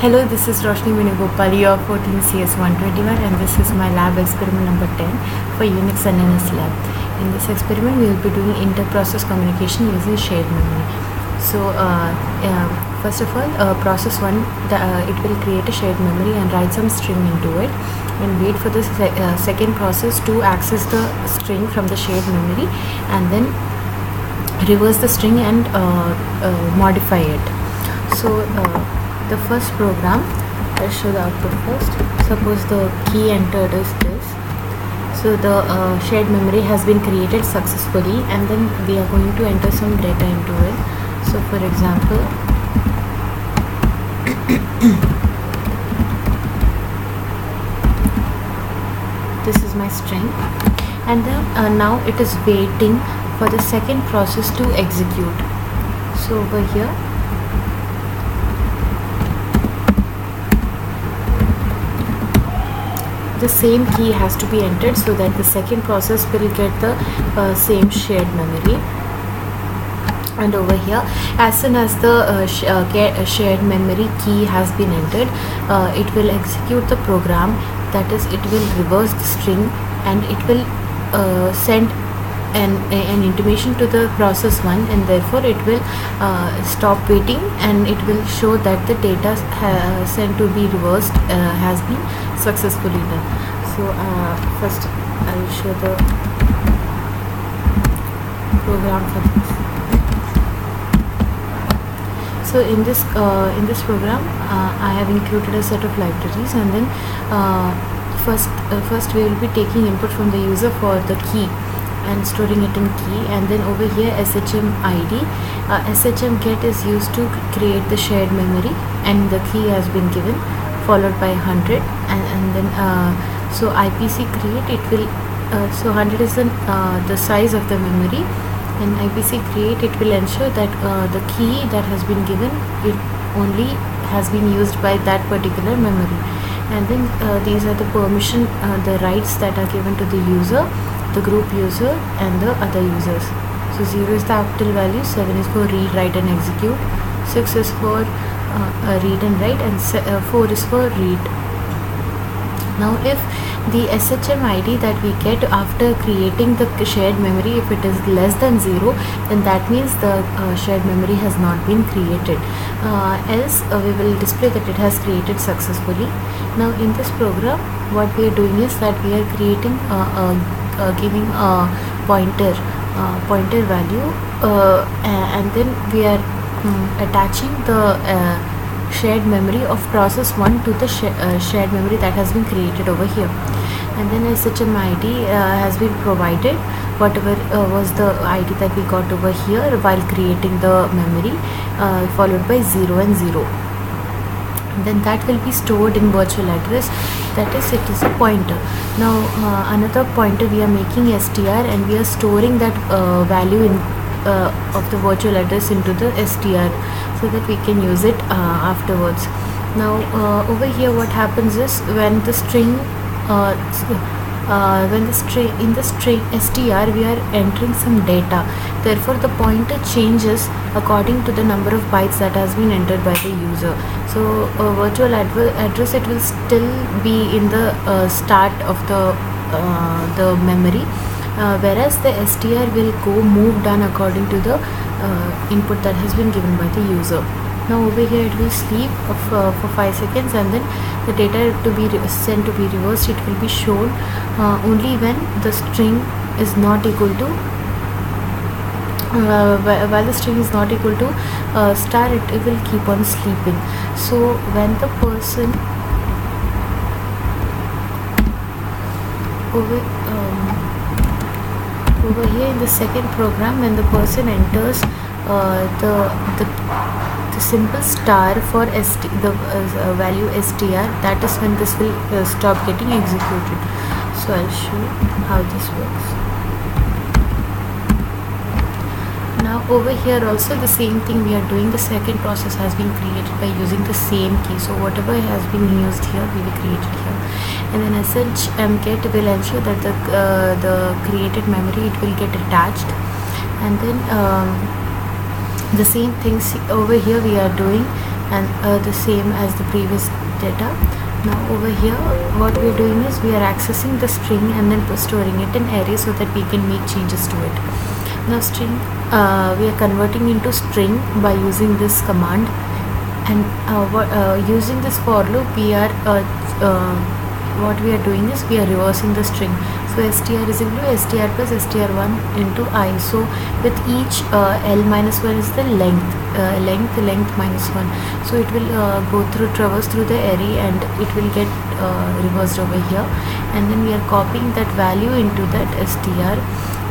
Hello, this is Roshni Venugopal, year 14 CS 121, and this is my lab experiment number 10 for Unix and Linux Lab. In this experiment, we will be doing inter-process communication using shared memory. So, first of all, process 1, it will create a shared memory and write some string into it, and wait for the second process to access the string from the shared memory, and then reverse the string and modify it. So, the first program, I'll show the output first. Suppose the key entered is this. So the shared memory has been created successfully, and then we are going to enter some data into it. So for example, this is my string, and then now it is waiting for the second process to execute. So over here, the same key has to be entered so that the second process will get the same shared memory. And over here, as soon as the shared memory key has been entered, it will execute the program. That is, it will reverse the string, and it will send an intimation to the process 1, and therefore it will stop waiting, and it will show that the data sent to be reversed has been successfully done. So first I will show the program for this. So in this program, I have included a set of libraries, and then first we will be taking input from the user for the key and storing it in key, and then over here SHM ID. SHM get is used to create the shared memory, and the key has been given, followed by 100, and then so IPC create, it will so 100 is the size of the memory, and IPC create, it will ensure that the key that has been given, it only has been used by that particular memory. And then these are the permission, the rights that are given to the user, the group user, and the other users. So 0 is the actual value, 7 is for read, write and execute, 6 is for read and write, and 4 is for read. Now if the SHM ID that we get after creating the shared memory, if it is less than 0, then that means the shared memory has not been created, else we will display that it has created successfully. Now in this program, what we are doing is that we are creating giving a pointer value, and then we are attaching the shared memory of process 1 to the shared memory that has been created over here, and then SHM ID has been provided, whatever was the ID that we got over here while creating the memory, followed by 0 and 0. Then that will be stored in virtual address, that is, it is a pointer. Now another pointer, we are making str, and we are storing that value in of the virtual address into the str, so that we can use it afterwards. Now over here, what happens is, when the string in the string str, we are entering some data, therefore the pointer changes according to the number of bytes that has been entered by the user. So virtual address, it will still be in the start of the memory, whereas the str will move down according to the input that has been given by the user. Now over here, it will sleep for 5 seconds, and then the data to be sent to be reversed, it will be shown only when the string is not equal to while the string is not equal to star, it will keep on sleeping. So when the person over here in the second program, when the person enters the simple star for the value str, that is when this will stop getting executed. So I'll show how this works. Now over here also the same thing we are doing. The second process has been created by using the same key, so whatever has been used here we will create it here, and then SHM get will ensure that the created memory, it will get attached, and then the same things over here we are doing. and the same as the previous data. Now over here what we are doing is we are accessing the string and then storing it in array so that we can make changes to it. Now string we are converting into string by using this command, and using this for loop we are what we are doing is we are reversing the string. So str is equal to str plus str1 into I. So with each l minus 1 is the length minus 1. So it will traverse through the array and it will get reversed over here, and then we are copying that value into that str.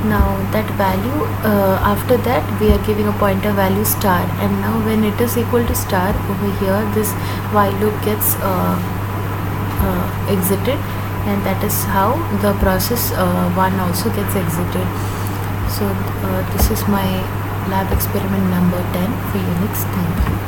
Now that value after that we are giving a pointer value star, and now when it is equal to star, over here this while loop gets exited, and that is how the process 1 also gets exited. So this is my lab experiment number 10 for Unix. Thank you.